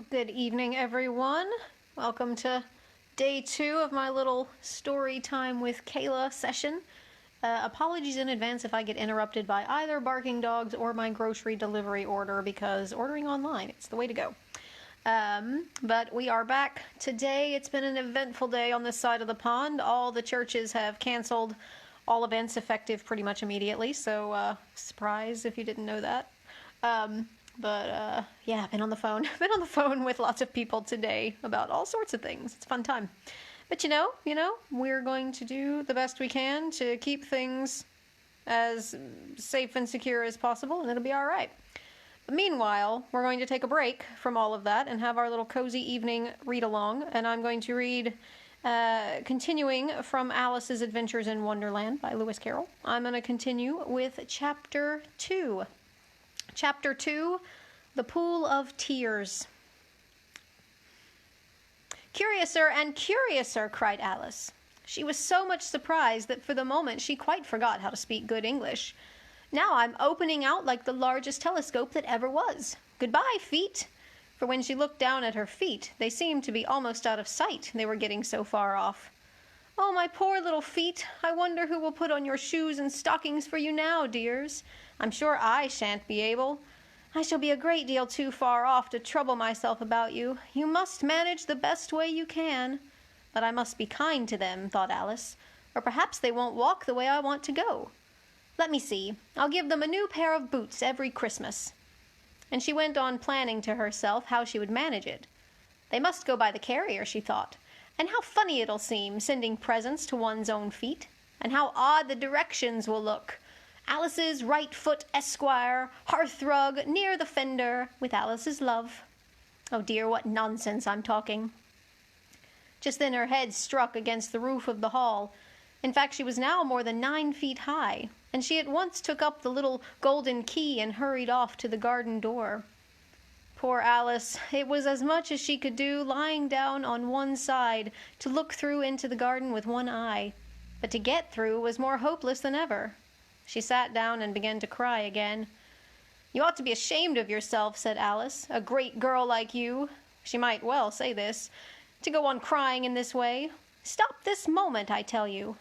Good evening, everyone. Welcome to day 2 of my little story time with Kayla session. Apologies in advance if I get interrupted by either barking dogs or my grocery delivery order, because ordering online, it's the way to go. But we are back today. It's been an eventful day on this side of the pond. All the churches have canceled all events effective pretty much immediately, so surprise if you didn't know that. Yeah, I've been on the phone. I've been on the phone with lots of people today about all sorts of things. It's a fun time. But you know, we're going to do the best we can to keep things as safe and secure as possible, and it'll be all right. But meanwhile, we're going to take a break from all of that and have our little cozy evening read-along, and I'm going to read, continuing from Alice's Adventures in Wonderland by Lewis Carroll. I'm going to continue with Chapter 2. Chapter 2, The Pool of Tears. "Curiouser and curiouser," cried Alice. She was so much surprised that for the moment she quite forgot how to speak good English. "Now I'm opening out like the largest telescope that ever was. Goodbye, feet." For when she looked down at her feet, they seemed to be almost out of sight, they were getting so far off. "Oh, my poor little feet, I wonder who will put on your shoes and stockings for you now, dears. I'm sure I shan't be able. I shall be a great deal too far off to trouble myself about you. You must manage the best way you can. But I must be kind to them," thought Alice, "or perhaps they won't walk the way I want to go. Let me see, I'll give them a new pair of boots every Christmas." And she went on planning to herself how she would manage it. They must go by the carrier, she thought. And how funny it'll seem, sending presents to one's own feet. And how odd the directions will look. Alice's right foot, Esquire, hearthrug, near the fender, with Alice's love. Oh dear, what nonsense I'm talking. Just then her head struck against the roof of the hall. In fact, she was now more than 9 feet high, and she at once took up the little golden key and hurried off to the garden door. Poor Alice, it was as much as she could do, lying down on one side, to look through into the garden with one eye. But to get through was more hopeless than ever. She sat down and began to cry again. "You ought to be ashamed of yourself," said Alice, "a great girl like you," she might well say this, "to go on crying in this way. Stop this moment, I tell you."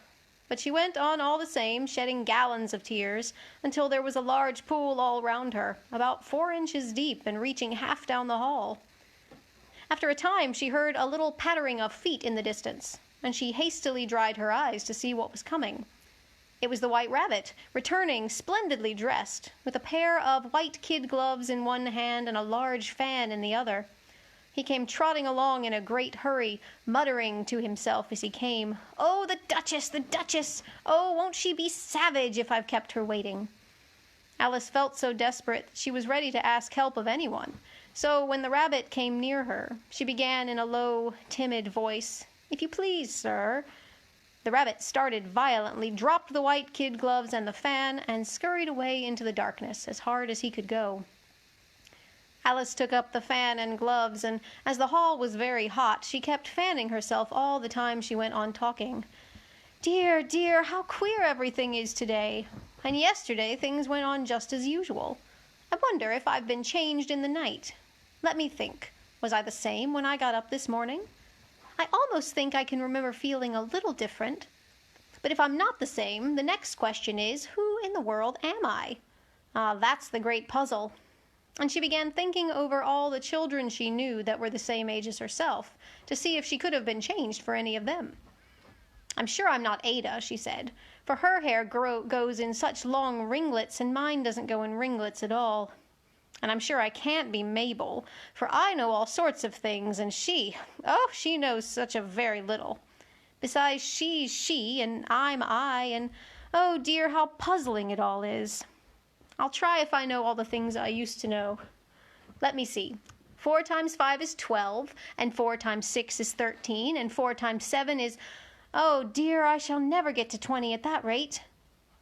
But she went on all the same, shedding gallons of tears, until there was a large pool all round her, about 4 inches deep and reaching half down the hall. After a time she heard a little pattering of feet in the distance, and she hastily dried her eyes to see what was coming. It was the White Rabbit, returning splendidly dressed, with a pair of white kid gloves in one hand and a large fan in the other. He came trotting along in a great hurry, muttering to himself as he came, "Oh, the Duchess, the Duchess! Oh, won't she be savage if I've kept her waiting?" Alice felt so desperate that she was ready to ask help of anyone. So when the rabbit came near her, she began in a low, timid voice, "If you please, sir." The rabbit started violently, dropped the white kid gloves and the fan, and scurried away into the darkness as hard as he could go. Alice took up the fan and gloves, and as the hall was very hot, she kept fanning herself all the time she went on talking. "Dear, dear, how queer everything is today. And yesterday things went on just as usual. I wonder if I've been changed in the night. Let me think. Was I the same when I got up this morning? I almost think I can remember feeling a little different. But if I'm not the same, the next question is, who in the world am I? That's the great puzzle." And she began thinking over all the children she knew that were the same age as herself, to see if she could have been changed for any of them. "I'm sure I'm not Ada," she said, "for her hair goes in such long ringlets, and mine doesn't go in ringlets at all. And I'm sure I can't be Mabel, for I know all sorts of things, and she knows such a very little. Besides, she's she, and I'm I, and oh dear, how puzzling it all is. I'll try if I know all the things I used to know. Let me see. 4 times 5 is 12, and 4 times 6 is 13, and 4 times 7 is... Oh dear, I shall never get to 20 at that rate.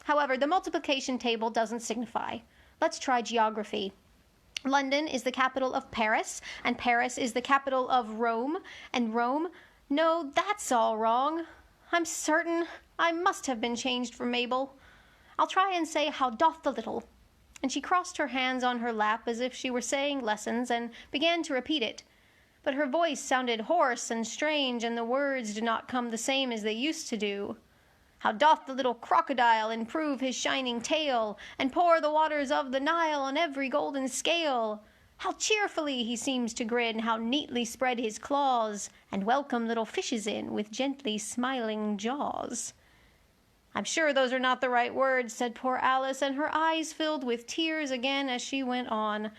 However, the multiplication table doesn't signify. Let's try geography. London is the capital of Paris, and Paris is the capital of Rome, and Rome... No, that's all wrong. I'm certain I must have been changed for Mabel. I'll try and say, how doth the little. And she crossed her hands on her lap as if she were saying lessons, and began to repeat it. but her voice sounded hoarse and strange, and the words did not come the same as they used to do. How doth the little crocodile improve his shining tail, and pour the waters of the Nile on every golden scale? How cheerfully he seems to grin, how neatly spread his claws, and welcome little fishes in with gently smiling jaws. I'm sure those are not the right words, said poor Alice, and her eyes filled with tears again as she went on.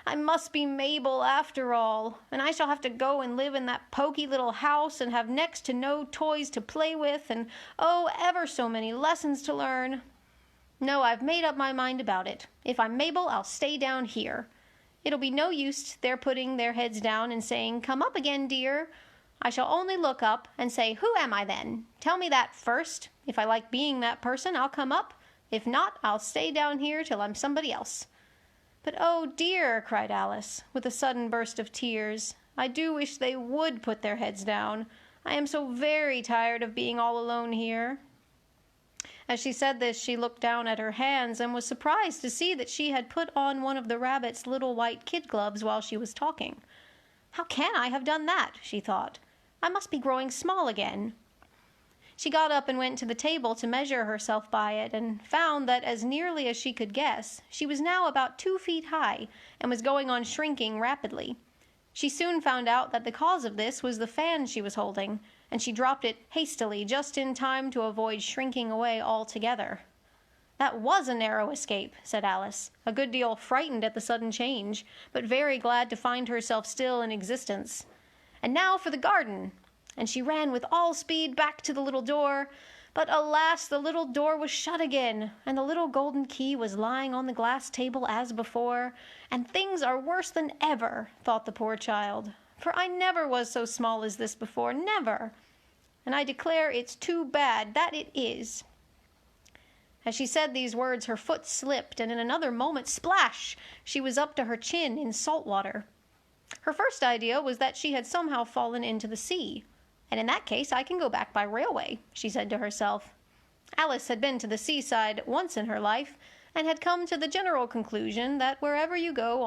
I must be Mabel after all, and I shall have to go and live in that poky little house and have next to no toys to play with, and oh, ever so many lessons to learn. No, I've made up my mind about it. If I'm Mabel, I'll stay down here. It'll be no use their putting their heads down and saying, "Come up again, dear." I shall only look up and say, "Who am I then? Tell me that first. If I like being that person, I'll come up. If not, I'll stay down here till I'm somebody else." "But oh dear," cried Alice, with a sudden burst of tears, "I do wish they would put their heads down. I am so very tired of being all alone here." As she said this, she looked down at her hands and was surprised to see that she had put on one of the rabbit's little white kid gloves while she was talking. "How can I have done that?" she thought. "I must be growing small again." She got up and went to the table to measure herself by it, and found that, as nearly as she could guess, she was now about 2 feet high, and was going on shrinking rapidly. She soon found out that the cause of this was the fan she was holding, and she dropped it hastily just in time to avoid shrinking away altogether. "That was a narrow escape," said Alice, a good deal frightened at the sudden change, but very glad to find herself still in existence. "And now for the garden!" And she ran with all speed back to the little door, but alas, the little door was shut again, and the little golden key was lying on the glass table as before, and things are worse than ever, thought the poor child, for I never was so small as this before, never, and I declare it's too bad, that it is. As she said these words, her foot slipped, and in another moment, splash, she was up to her chin in salt water. Her first idea was that she had somehow fallen into the sea. "And in that case I can go back by railway," she said to herself. Alice had been to the seaside once in her life, and had come to the general conclusion that wherever you go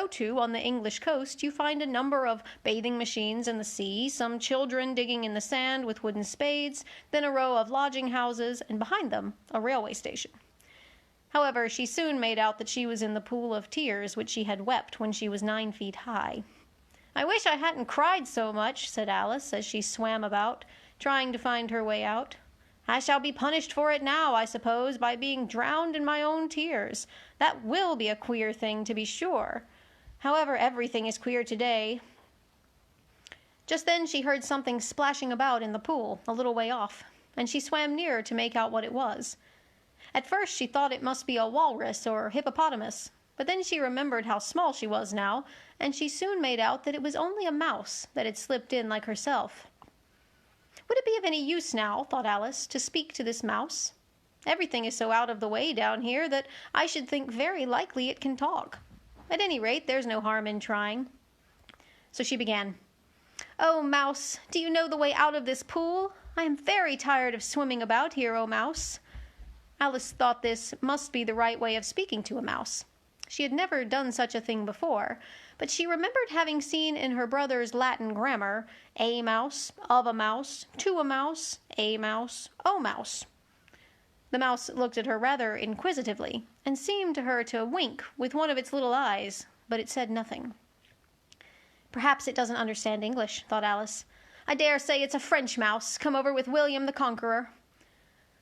to on the English coast, you find a number of bathing machines in the sea, some children digging in the sand with wooden spades, then a row of lodging houses, and behind them a railway station. However, she soon made out that she was in the pool of tears which she had wept when she was 9 feet high. "I wish I hadn't cried so much," said Alice, as she swam about, trying to find her way out. "I shall be punished for it now, I suppose, by being drowned in my own tears. That will be a queer thing, to be sure. However, everything is queer today." Just then she heard something splashing about in the pool, a little way off, and she swam nearer to make out what it was. At first she thought it must be a walrus or hippopotamus, but then she remembered how small she was now, and she soon made out that it was only a mouse that had slipped in like herself. Would it be of any use now, thought Alice, to speak to this mouse? Everything is so out of the way down here that I should think very likely it can talk. At any rate, there's no harm in trying. So she began. "Oh, mouse, do you know the way out of this pool? I am very tired of swimming about here, oh mouse." Alice thought this must be the right way of speaking to a mouse. She had never done such a thing before, but she remembered having seen in her brother's Latin grammar, a mouse, of a mouse, to a mouse, a mouse, o mouse. The mouse looked at her rather inquisitively, and seemed to her to wink with one of its little eyes, but it said nothing. "Perhaps it doesn't understand English," thought Alice. "I dare say it's a French mouse, come over with William the Conqueror."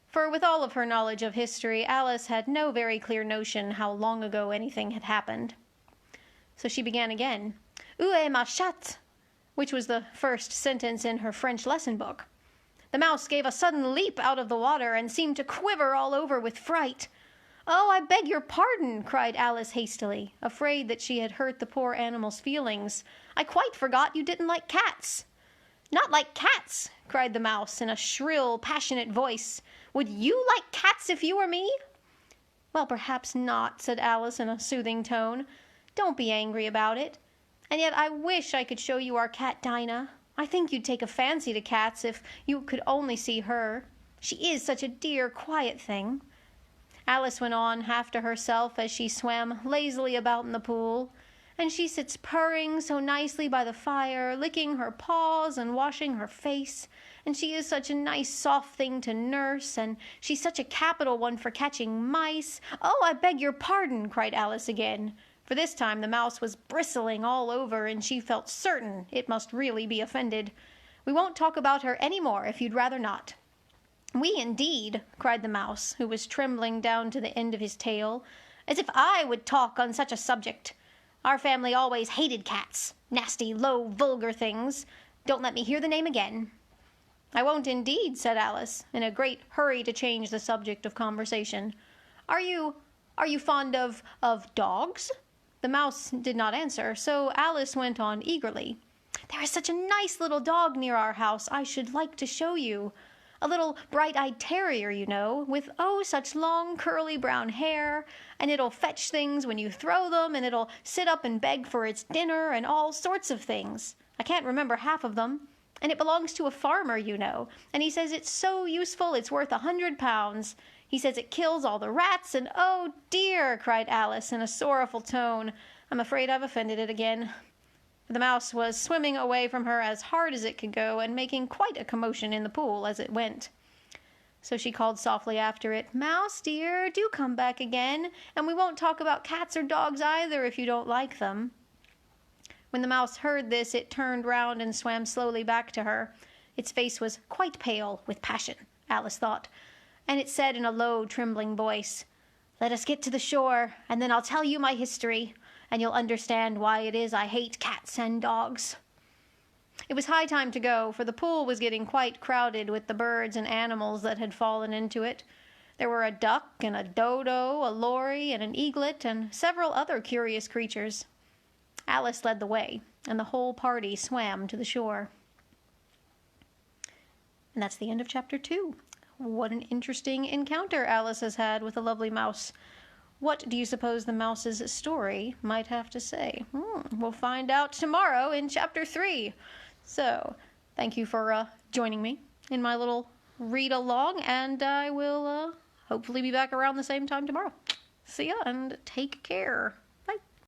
For with all of her knowledge of history, Alice had no very clear notion how long ago anything had happened. So she began again, "Où est ma chatte?" which was the first sentence in her French lesson book. The mouse gave a sudden leap out of the water, and seemed to quiver all over with fright. "Oh, I beg your pardon," cried Alice hastily, afraid that she had hurt the poor animal's feelings. "I quite forgot you didn't like cats." "Not like cats!" cried the mouse in a shrill, passionate voice. "Would you like cats if you were me?" "Well, perhaps not," said Alice in a soothing tone. "Don't be angry about it. And yet I wish I could show you our cat Dinah. I think you'd take a fancy to cats if you could only see her. She is such a dear, quiet thing." Alice went on, half to herself, as she swam lazily about in the pool. and she sits purring so nicely by the fire, licking her paws and washing her face. And she is such a nice soft thing to nurse, and she's such a capital one for catching mice. Oh, I beg your pardon, cried Alice again. For this time the mouse was bristling all over, and she felt certain it must really be offended. We won't talk about her any more, if you'd rather not. We indeed, cried the mouse, who was trembling down to the end of his tail. As if I would talk on such a subject. Our family always hated cats. Nasty, low, vulgar things. Don't let me hear the name again. I won't indeed, said Alice, in a great hurry to change the subject of conversation. Are you fond of dogs? The mouse did not answer, so Alice went on eagerly. There is such a nice little dog near our house I should like to show you. A little bright-eyed terrier, you know, with such long curly brown hair, and it'll fetch things when you throw them, and it'll sit up and beg for its dinner, and all sorts of things. I can't remember half of them. And it belongs to a farmer, you know, and he says it's so useful it's worth £100. He says it kills all the rats, and oh dear, cried Alice in a sorrowful tone, I'm afraid I've offended it again. The mouse was swimming away from her as hard as it could go, and making quite a commotion in the pool as it went. So she called softly after it, Mouse, dear, do come back again, and we won't talk about cats or dogs either if you don't like them. When the mouse heard this, it turned round and swam slowly back to her. Its face was quite pale with passion, Alice thought, and it said in a low, trembling voice, Let us get to the shore, and then I'll tell you my history, and you'll understand why it is I hate cats and dogs. It was high time to go, for the pool was getting quite crowded with the birds and animals that had fallen into it. There were a duck and a dodo, a lory and an eaglet, and several other curious creatures. Alice led the way, and the whole party swam to the shore. And that's the end of chapter 2. What an interesting encounter Alice has had with a lovely mouse. What do you suppose the mouse's story might have to say? We'll find out tomorrow in chapter 3. So, thank you for joining me in my little read-along, and I will hopefully be back around the same time tomorrow. See ya, and take care.